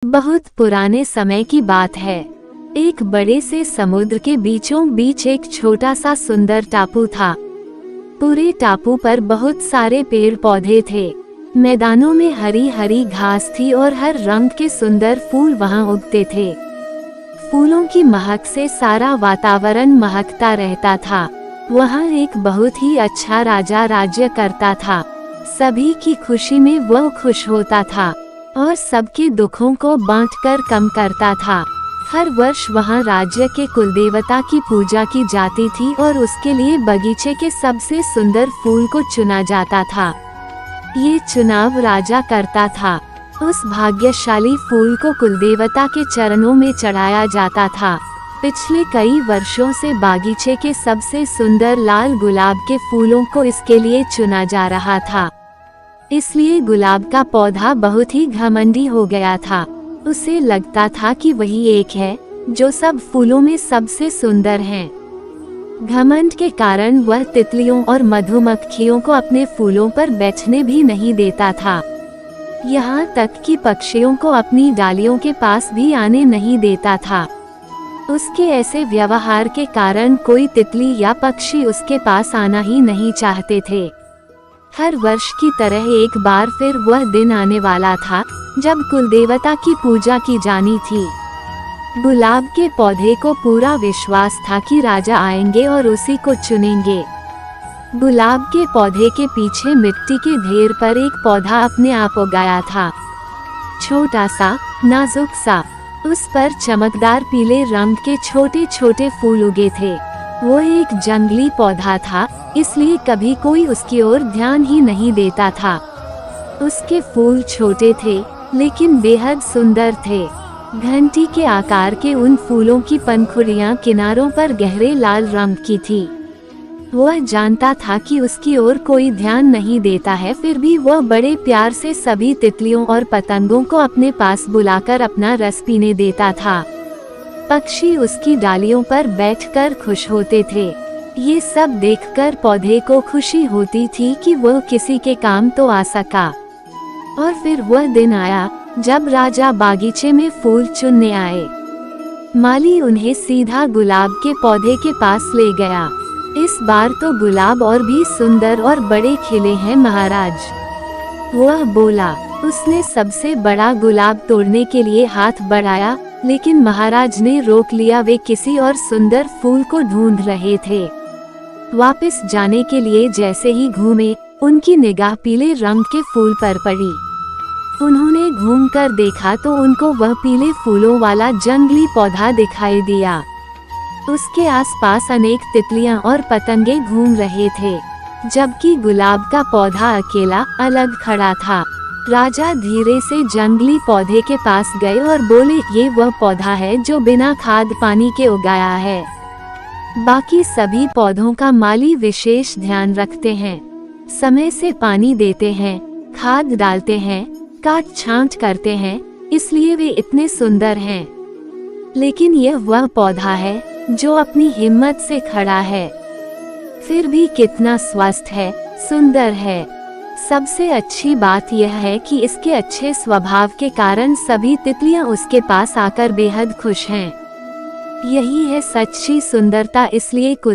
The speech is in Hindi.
बहुत पुराने समय की बात है। एक बड़े से समुद्र के बीचों बीच एक छोटा सा सुंदर टापू था। पूरे टापू पर बहुत सारे पेड़ पौधे थे। मैदानों में हरी हरी घास थी और हर रंग के सुंदर फूल वहां उगते थे। फूलों की महक से सारा वातावरण महकता रहता था। वहां एक बहुत ही अच्छा राजा राज्य करता था। सभी की खुशी में वह खुश होता था और सबके दुखों को बांटकर कम करता था। हर वर्ष वहां राज्य के कुलदेवता की पूजा की जाती थी और उसके लिए बगीचे के सबसे सुंदर फूल को चुना जाता था। ये चुनाव राजा करता था। उस भाग्यशाली फूल को कुलदेवता के चरणों में चढ़ाया जाता था। पिछले कई वर्षों से बागीचे के सबसे सुंदर लाल गुलाब के फूलों को इसके लिए चुना जा रहा था। इसलिए गुलाब का पौधा बहुत ही घमंडी हो गया था। उसे लगता था कि वही एक है जो सब फूलों में सबसे सुंदर है। घमंड के कारण वह तितलियों और मधुमक्खियों को अपने फूलों पर बैठने भी नहीं देता था। यहाँ तक कि पक्षियों को अपनी डालियों के पास भी आने नहीं देता था। उसके ऐसे व्यवहार के कारण कोई तितली या पक्षी उसके पास आना ही नहीं चाहते थे। हर वर्ष की तरह एक बार फिर वह दिन आने वाला था जब कुलदेवता की पूजा की जानी थी। गुलाब के पौधे को पूरा विश्वास था कि राजा आएंगे और उसी को चुनेंगे। गुलाब के पौधे के पीछे मिट्टी के ढेर पर एक पौधा अपने आप उगाया था, छोटा सा, नाजुक सा। उस पर चमकदार पीले रंग के छोटे छोटे फूल उगे थे। वो एक जंगली पौधा था, इसलिए कभी कोई उसकी ओर ध्यान ही नहीं देता था। उसके फूल छोटे थे लेकिन बेहद सुंदर थे। घंटी के आकार के उन फूलों की पंखुड़ियां किनारों पर गहरे लाल रंग की थी। वह जानता था कि उसकी ओर कोई ध्यान नहीं देता है, फिर भी वह बड़े प्यार से सभी तितलियों और पतंगों को अपने पास बुलाकर अपना रस पीने देता था। पक्षी उसकी डालियों पर बैठकर खुश होते थे। ये सब देखकर पौधे को खुशी होती थी कि वह किसी के काम तो आ सका। और फिर वह दिन आया जब राजा बागीचे में फूल चुनने आए। माली उन्हें सीधा गुलाब के पौधे के पास ले गया। इस बार तो गुलाब और भी सुंदर और बड़े खिले हैं महाराज, वह बोला। उसने सबसे बड़ा गुलाब तोड़ने के लिए हाथ बढ़ाया, लेकिन महाराज ने रोक लिया। वे किसी और सुंदर फूल को ढूंढ रहे थे। वापस जाने के लिए जैसे ही घूमे, उनकी निगाह पीले रंग के फूल पर पड़ी। उन्होंने घूमकर देखा तो उनको वह पीले फूलों वाला जंगली पौधा दिखाई दिया। उसके आसपास अनेक तितलियां और पतंगे घूम रहे थे, जबकि गुलाब का पौधा अकेला अलग खड़ा था। राजा धीरे से जंगली पौधे के पास गए और बोले, ये वह पौधा है जो बिना खाद पानी के उगाया है। बाकी सभी पौधों का माली विशेष ध्यान रखते हैं, समय से पानी देते हैं, खाद डालते हैं, काट छांट करते हैं, इसलिए वे इतने सुंदर हैं। लेकिन यह वह पौधा है जो अपनी हिम्मत से खड़ा है, फिर भी कितना स्वस्थ है, सुंदर है। सबसे अच्छी बात यह है कि इसके अच्छे स्वभाव के कारण सभी तितलियां उसके पास आकर बेहद खुश हैं। यही है सच्ची सुंदरता, इसलिए कुल